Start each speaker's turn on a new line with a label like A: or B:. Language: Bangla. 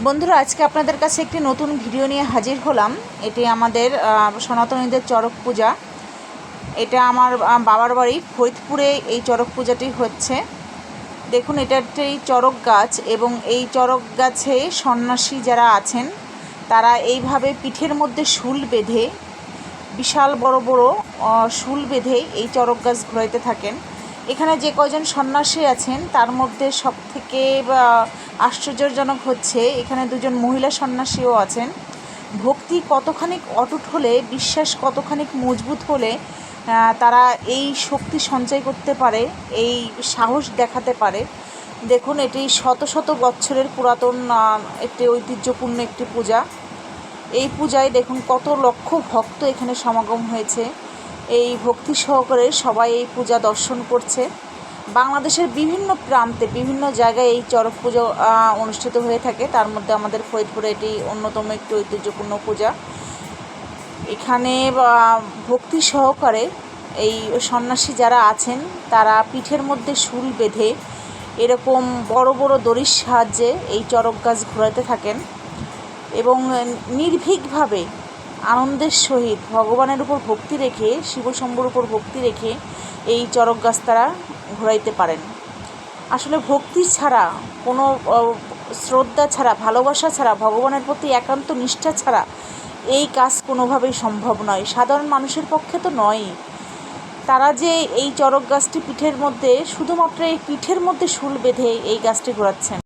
A: বন্ধুরা, আজকে আপনাদের কাছে একটি নতুন ভিডিও নিয়ে হাজির হলাম। এটি আমাদের সনাতনীদের চড়ক পূজা। এটা আমার বাবার বাড়ি ফরিদপুরে এই চড়ক পূজাটি হচ্ছে। দেখুন, এটা একটি চড়ক গাছ এবং এই চড়ক গাছে সন্ন্যাসী যারা আছেন তারা এইভাবে পিঠের মধ্যে শুল বেঁধে, বিশাল বড় বড় শুল বেঁধে এই চড়ক গাছ ঘোরাইতে থাকেন। এখানে যে কয়জন সন্ন্যাসী আছেন তার মধ্যে সবথেকে আশ্চর্যজনক হচ্ছে এখানে দুজন মহিলা সন্ন্যাসীও আছেন। ভক্তি কতখানি অটুট হলে, বিশ্বাস কতখানি মজবুত হলে তারা এই শক্তি সঞ্চয় করতে পারে, এই সাহস দেখাতে পারে। দেখুন, এটি শত শত বছরের পুরাতন একটি ঐতিহ্যপূর্ণ একটি পূজা। এই পূজায় দেখুন কত লক্ষ ভক্ত এখানে সমাগম হয়েছে। এই ভক্তি সহকারে সবাই এই পূজা দর্শন করছে। বাংলাদেশের বিভিন্ন প্রান্তে, বিভিন্ন জায়গায় এই চড়ক পুজো অনুষ্ঠিত হয়ে থাকে। তার মধ্যে আমাদের ফরিদপুরে এটি অন্যতম একটি ঐতিহ্যপূর্ণ পূজা। এখানে ভক্তি সহকারে এই সন্ন্যাসী যারা আছেন তারা পিঠের মধ্যে শুল বেঁধে এরকম বড় বড় দড়ির সাহায্যে এই চড়ক গাছ ঘোরাতে থাকেন এবং নির্ভীকভাবে আনন্দের সহিত ভগবানের উপর ভক্তি রেখে, শিবশম্ভুর উপর ভক্তি রেখে এই চড়ক গাছ তারা ঘোরাইতে পারেন। আসলে ভক্তি ছাড়া, কোনো শ্রদ্ধা ছাড়া, ভালোবাসা ছাড়া, ভগবানের প্রতি একান্ত নিষ্ঠা ছাড়া এই কাজ কোনোভাবেই সম্ভব নয়। সাধারণ মানুষের পক্ষে তো নয়ই। তারা যে এই চড়ক গাছটি পিঠের মধ্যে, শুধুমাত্র এই পিঠের মধ্যে শুল বেঁধে এই গাছটি ঘোরাচ্ছেন।